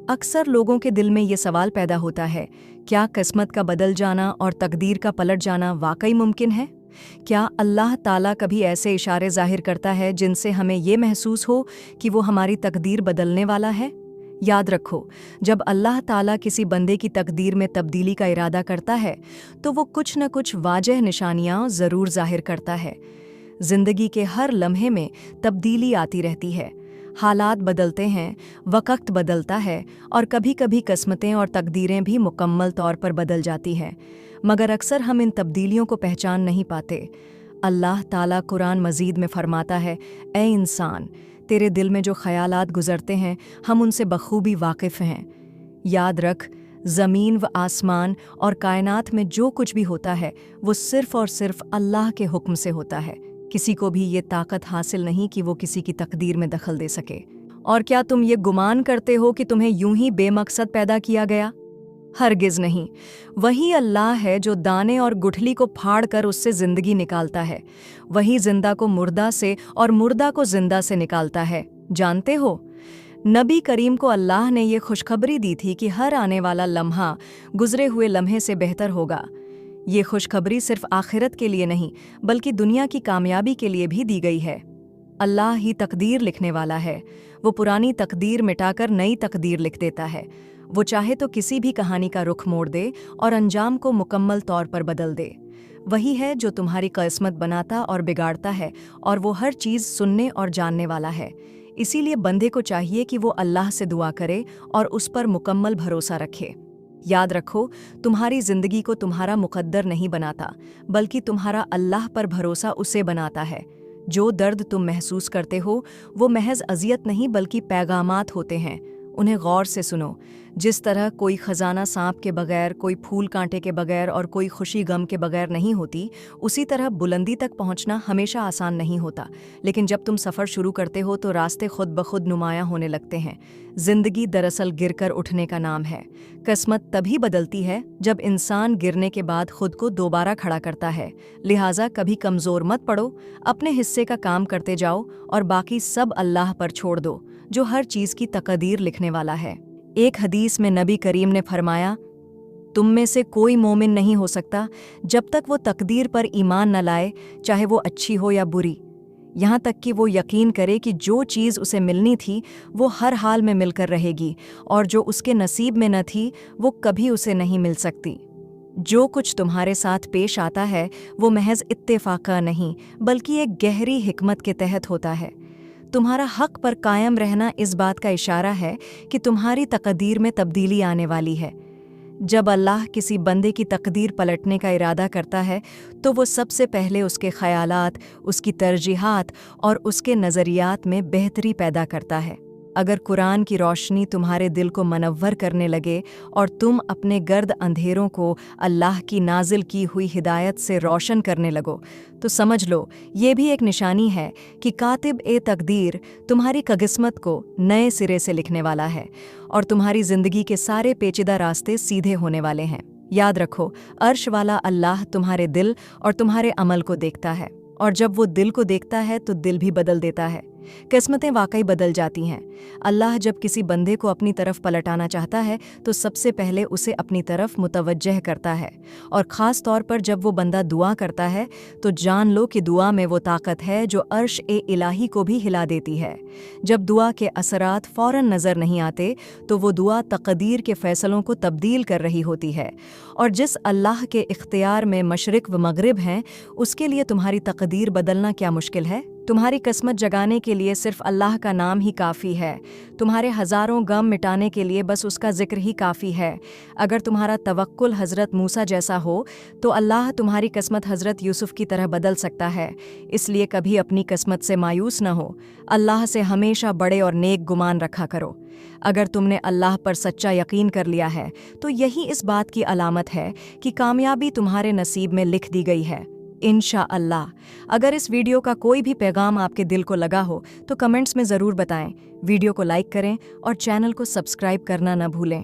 अक्सर लोगों के दिल में ये सवाल पैदा होता है, क्या किस्मत का बदल जाना और तकदीर का पलट जाना वाकई मुमकिन है? क्या अल्लाह ताला कभी ऐसे इशारे ज़ाहिर करता है जिनसे हमें ये महसूस हो कि वो हमारी तकदीर बदलने वाला है? याद रखो, जब अल्लाह ताला किसी बंदे की तकदीर में तब्दीली का इरादा करता है तो वो कुछ न कुछ वाजह निशानियाँ ज़रूर ज़ाहिर करता है। ज़िंदगी के हर लम्हे में तब्दीली आती रहती है, हालात बदलते हैं, वक़्त बदलता है और कभी-कभी किस्मतें और तकदीरें भी मुकम्मल तौर पर बदल जाती हैं, मगर अक्सर हम इन तब्दीलियों को पहचान नहीं पाते। अल्लाह ताला कुरान मजीद में फरमाता है, ए इंसान, तेरे दिल में जो ख़यालात गुज़रते हैं हम उनसे बखूबी वाकिफ़ हैं। याद रख, ज़मीन व आसमान और कायनात में जो कुछ भी होता है वो सिर्फ़ और सिर्फ़ अल्लाह के हुक्म से होता है। किसी को भी ये ताकत हासिल नहीं कि वो किसी की तकदीर में दखल दे सके। और क्या तुम ये गुमान करते हो कि तुम्हें यूं ही बेमकसद पैदा किया गया? हरगिज़ नहीं। वही अल्लाह है जो दाने और गुठली को फाड़ कर उससे ज़िंदगी निकालता है। वही जिंदा को मुर्दा से और मुर्दा को जिंदा से निकालता है। जानते हो, नबी करीम को अल्लाह ने ये खुशखबरी दी थी कि हर आने वाला लम्हा गुजरे हुए लम्हे से बेहतर होगा। ये खुशखबरी सिर्फ आखिरत के लिए नहीं बल्कि दुनिया की कामयाबी के लिए भी दी गई है। अल्लाह ही तकदीर लिखने वाला है। वो पुरानी तकदीर मिटाकर नई तकदीर लिख देता है। वो चाहे तो किसी भी कहानी का रुख मोड़ दे और अंजाम को मुकम्मल तौर पर बदल दे। वही है जो तुम्हारी किस्मत बनाता और बिगाड़ता है, और वो हर चीज़ सुनने और जानने वाला है। इसीलिए बंदे को चाहिए कि वो अल्लाह से दुआ करे और उस पर मुकम्मल भरोसा रखे। याद रखो, तुम्हारी ज़िंदगी को तुम्हारा मुकद्दर नहीं बनाता बल्कि तुम्हारा अल्लाह पर भरोसा उसे बनाता है। जो दर्द तुम महसूस करते हो वो महज अज़ियत नहीं बल्कि पैगामात होते हैं। उन्हें गौर से सुनो। जिस तरह कोई ख़जाना सांप के बगैर, कोई फूल कांटे के बगैर और कोई खुशी गम के बगैर नहीं होती, उसी तरह बुलंदी तक पहुंचना हमेशा आसान नहीं होता, लेकिन जब तुम सफ़र शुरू करते हो तो रास्ते खुद ब खुद नुमायां होने लगते हैं। ज़िंदगी दरअसल गिरकर उठने का नाम है। किस्मत तभी बदलती है जब इंसान गिरने के बाद खुद को दोबारा खड़ा करता है। लिहाजा कभी कमज़ोर मत पड़ो, अपने हिस्से का काम करते जाओ और बाकी सब अल्लाह पर छोड़ दो, जो हर चीज़ की तकदीर लिखने वाला है। एक हदीस में नबी करीम ने फरमाया, तुम में से कोई मोमिन नहीं हो सकता जब तक वो तकदीर पर ईमान न लाए, चाहे वो अच्छी हो या बुरी। यहाँ तक कि वो यकीन करे कि जो चीज़ उसे मिलनी थी वो हर हाल में मिलकर रहेगी, और जो उसके नसीब में न थी वो कभी उसे नहीं मिल सकती। जो कुछ तुम्हारे साथ पेश आता है वो महज इत्तेफाका नहीं बल्कि एक गहरी हिकमत के तहत होता है। तुम्हारा हक पर कायम रहना इस बात का इशारा है कि तुम्हारी तकदीर में तब्दीली आने वाली है। जब अल्लाह किसी बंदे की तकदीर पलटने का इरादा करता है तो वो सबसे पहले उसके ख़यालात, उसकी तरजीहात और उसके नज़रियात में बेहतरी पैदा करता है। अगर कुरान की रोशनी तुम्हारे दिल को मनव्वर करने लगे और तुम अपने गर्द अंधेरों को अल्लाह की नाजिल की हुई हिदायत से रोशन करने लगो, तो समझ लो ये भी एक निशानी है कि कातिब ए तकदीर तुम्हारी किस्मत को नए सिरे से लिखने वाला है और तुम्हारी ज़िंदगी के सारे पेचीदा रास्ते सीधे होने वाले हैं। याद रखो, अर्श वाला अल्लाह तुम्हारे दिल और तुम्हारे अमल को देखता है, और जब वो दिल को देखता है तो दिल भी बदल देता है। किस्मतें वाकई बदल जाती हैं। अल्लाह जब किसी बंदे को अपनी तरफ पलटाना चाहता है तो सबसे पहले उसे अपनी तरफ मुतवज्जह करता है, और ख़ास तौर पर जब वो बंदा दुआ करता है तो जान लो कि दुआ में वो ताकत है जो अर्श ए इलाही को भी हिला देती है। जब दुआ के असरात फ़ौरन नज़र नहीं आते तो वो दुआ तकदीर के फ़ैसलों को तब्दील कर रही होती है, और जिस अल्लाह के इख्तियार में मशरिक़ व मग़रिब हैं उसके लिए तुम्हारी तकदीर बदलना क्या मुश्किल है। तुम्हारी किस्मत जगाने के लिए सिर्फ अल्लाह का नाम ही काफ़ी है। तुम्हारे हज़ारों गम मिटाने के लिए बस उसका जिक्र ही काफ़ी है। अगर तुम्हारा तवक्कुल हज़रत मूसा जैसा हो तो अल्लाह तुम्हारी किस्मत हज़रत यूसुफ़ की तरह बदल सकता है। इसलिए कभी अपनी किस्मत से मायूस न हो। अल्लाह से हमेशा बड़े और नेक गुमान रखा करो। अगर तुमने अल्लाह पर सच्चा यकीन कर लिया है तो यही इस बात की अलामत है कि कामयाबी तुम्हारे नसीब में लिख दी गई है, इंशाअल्लाह। अगर इस वीडियो का कोई भी पैगाम आपके दिल को लगा हो तो कमेंट्स में ज़रूर बताएं। वीडियो को लाइक करें और चैनल को सब्सक्राइब करना न भूलें।